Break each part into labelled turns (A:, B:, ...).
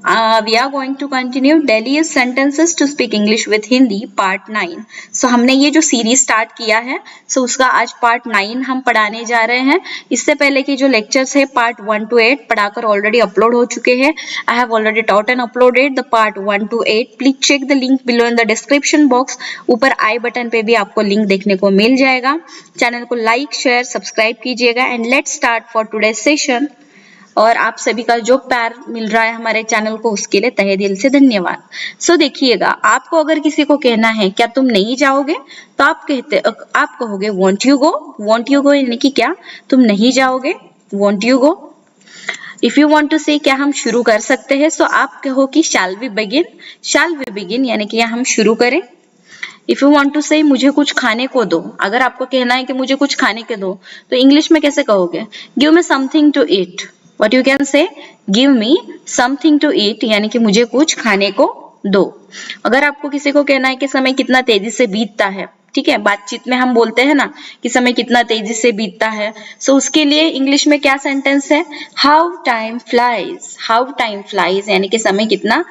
A: we are going to continue Delhi's sentences to speak English with Hindi part 9. So हमने ये जो series start किया है उसका आज पार्ट 9 हम पढ़ाने जा रहे हैं। इससे पहले की जो लेक्चर्स है पार्ट 1 to 8 पढ़ाकर ऑलरेडी अपलोड हो चुके हैं। I have already taught and uploaded the part 1 to 8. Please check the link below in the description box. ऊपर आई बटन पे भी आपको लिंक देखने को मिल जाएगा। चैनल को लाइक शेयर सब्सक्राइब कीजिएगा and let's start for today's session. और आप सभी का जो प्यार मिल रहा है हमारे चैनल को उसके लिए तहे दिल से धन्यवाद। सो देखिएगा, आपको अगर किसी को कहना है क्या तुम नहीं जाओगे तो आप कहोगे won't you go. Won't you go यानी कि क्या तुम नहीं जाओगे, won't you go. If you want to say क्या हम शुरू कर सकते हैं सो आप कहो कि shall we begin. Shall we begin यानी कि हम शुरू करें। इफ यू वांट टू से मुझे कुछ खाने को दो, अगर आपको कहना है कि मुझे कुछ खाने को दो तो इंग्लिश में कैसे कहोगे, give me something to eat. What you can say, give me something to eat यानी कि मुझे कुछ खाने को दो। अगर आपको किसी को कहना है कि समय कितना तेजी से बीतता है, ठीक है, बातचीत में हम बोलते हैं ना कि समय कितना तेजी से बीतता है, सो उसके लिए इंग्लिश में क्या सेंटेंस है, how time flies. How time flies यानी कि समय कितना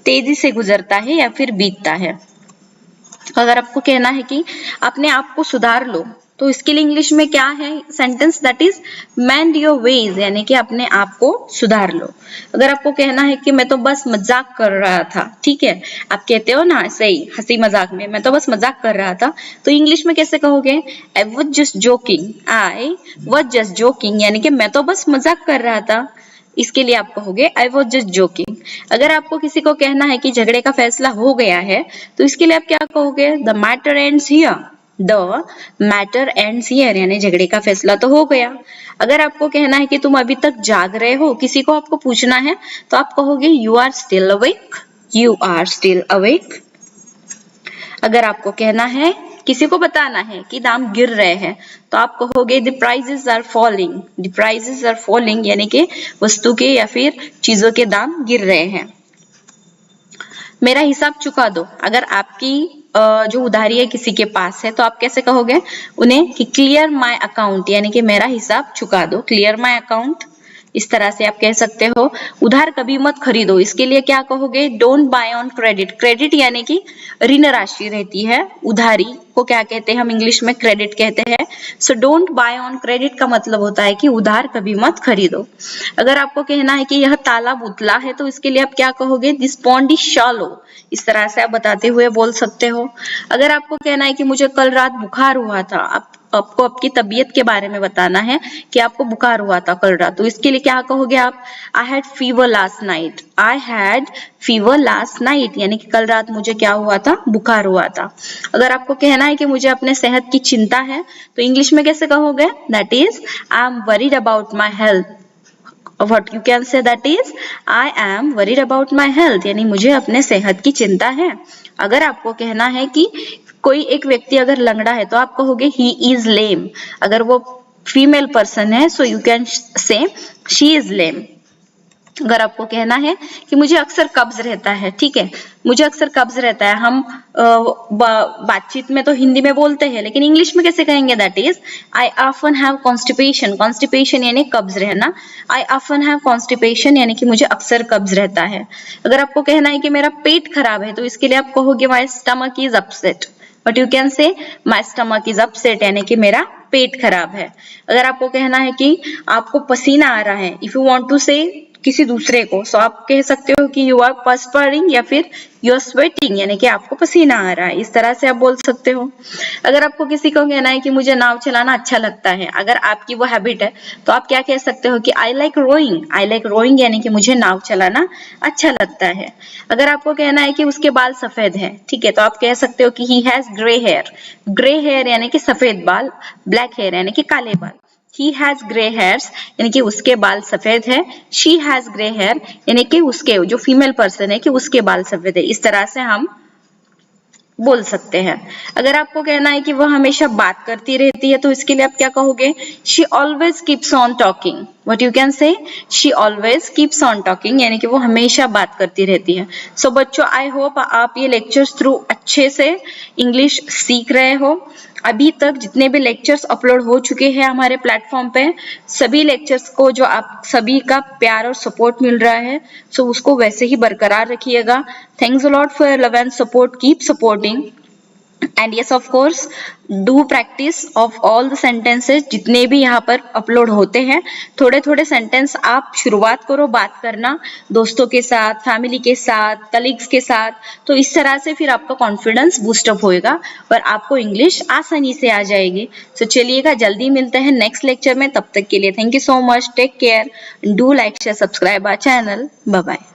A: तेजी से गुजरता है या फिर बीतता है। अगर आपको कहना है कि अपने आप को सुधार लो तो इसके लिए इंग्लिश में क्या है sentence, that is mend your ways यानी कि अपने आप को सुधार लो। अगर आपको कहना है कि मैं तो बस मजाक कर रहा था, ठीक है, आप कहते हो ना सही हंसी मजाक में, मैं तो बस मजाक कर रहा था, तो इंग्लिश में कैसे कहोगे, I was just joking. I was just joking यानी कि मैं तो बस मजाक कर रहा था। इसके लिए आप कहोगे आई वाज जस्ट जोकिंग। अगर आपको किसी को कहना है कि झगड़े का फैसला हो गया है तो इसके लिए आप क्या कहोगे, the matter ends here. The matter ends here यानी झगड़े का फैसला तो हो गया। अगर आपको कहना है कि तुम अभी तक जाग रहे हो, किसी को आपको पूछना है तो आप कहोगे you are still awake. You are still awake. अगर आपको कहना है, किसी को बताना है कि दाम गिर रहे हैं तो आप कहोगे the prices are falling. The prices are falling यानी कि वस्तु के या फिर चीजों के दाम गिर रहे हैं। मेरा हिसाब चुका दो। अगर आपकी जो उधारी है किसी के पास है तो आप कैसे कहोगे उन्हें कि क्लियर माय अकाउंट यानी कि मेरा हिसाब चुका दो, क्लियर माय अकाउंट। इस तरह से आप कह सकते हो। उधार कभी मत खरीदो, इसके लिए क्या कहोगे, don't buy on credit. Credit यानी कि ऋण राशि रहती है, उधारी को क्या कहते हैं हम इंग्लिश में क्रेडिट कहते हैं। So don't buy on credit का मतलब होता है कि उधार कभी मत खरीदो। अगर आपको कहना है कि यह तालाब उतला है तो इसके लिए आप क्या कहोगे, दिस पॉन्ड इज शैलो। इस तरह से आप बताते हुए बोल सकते हो। अगर आपको कहना है कि मुझे कल रात बुखार हुआ था, आपको आपकी तबीयत के बारे में बताना है कि आपको बुखार हुआ था कल रात, तो इसके लिए क्या कहोगे आप, I had fever last night. I had fever last night यानी कि कल रात मुझे क्या हुआ था, बुखार हुआ था। अगर आपको कहना है कि मुझे अपने सेहत की चिंता है तो इंग्लिश में कैसे कहोगे, that is I am worried about my health. What you can say that is I am worried about my health यानी मुझे अपने सेहत की चिंता है। अगर आपको कहना है कि कोई एक व्यक्ति अगर लंगड़ा है तो आप कहोगे he is lame। अगर वो फीमेल पर्सन है so you can say she is lame। अगर आपको कहना है कि मुझे अक्सर कब्ज रहता है, ठीक है, मुझे अक्सर कब्ज रहता है, हम बातचीत में तो हिंदी में बोलते हैं लेकिन इंग्लिश में कैसे कहेंगे, that is I often have constipation. Constipation यानी कब्ज रहना। आई ऑफन हैव कॉन्स्टिपेशन यानी कि मुझे अक्सर कब्ज रहता है। अगर आपको कहना है कि मेरा पेट खराब है तो इसके लिए आप कहोगे my stomach is upset. But you can say my stomach is upset यानी कि मेरा पेट खराब है। अगर आपको कहना है कि आपको पसीना आ रहा है, इफ यू वांट टू से किसी दूसरे को, सो आप कह सकते हो कि यू आर पर्सपिरिंग या फिर यू आर स्वेटिंग यानी कि आपको पसीना आ रहा है। इस तरह से आप बोल सकते हो। अगर आपको किसी को कहना है कि मुझे नाव चलाना अच्छा लगता है, अगर आपकी वो हैबिट है तो आप क्या कह सकते हो कि I like rowing. I like rowing यानी कि मुझे नाव चलाना अच्छा लगता है। अगर आपको कहना है कि उसके बाल सफेद हैं, ठीक है, तो आप कह सकते हो कि he has grey hair. Grey hair यानी कि सफेद बाल, ब्लैक हेयर यानी कि काले बाल। He has grey hairs यानी कि उसके बाल सफेद है। She has grey hair यानी कि उसके जो फीमेल पर्सन है कि उसके बाल सफेद है। इस तरह से हम बोल सकते हैं। अगर आपको कहना है कि वह हमेशा बात करती रहती है तो इसके लिए आप क्या कहोगे, She always keeps on talking। What you can say, she always keeps on talking, यानी कि वो हमेशा बात करती रहती है। So बच्चों, I hope आप ये लेक्चर्स थ्रू अच्छे से इंग्लिश सीख रहे हो। अभी तक जितने भी लेक्चर्स अपलोड हो चुके हैं हमारे प्लेटफॉर्म पे, सभी लेक्चर्स को जो आप सभी का प्यार और सपोर्ट मिल रहा है, सो उसको वैसे ही बरकरार रखिएगा। Thanks a lot for your love and support, keep supporting. And yes of course, do practice of all the sentences जितने भी यहाँ पर अपलोड होते हैं। थोड़े थोड़े सेंटेंस आप शुरुआत करो बात करना, दोस्तों के साथ, फैमिली के साथ, कलीग्स के साथ। तो इस तरह से फिर आपका कॉन्फिडेंस बूस्टअप होएगा और आपको इंग्लिश आसानी से आ जाएगी। सो चलिएगा, जल्दी मिलते हैं नेक्स्ट लेक्चर में। तब तक के लिए thank you so much, take care, do like share subscribe our channel, bye bye.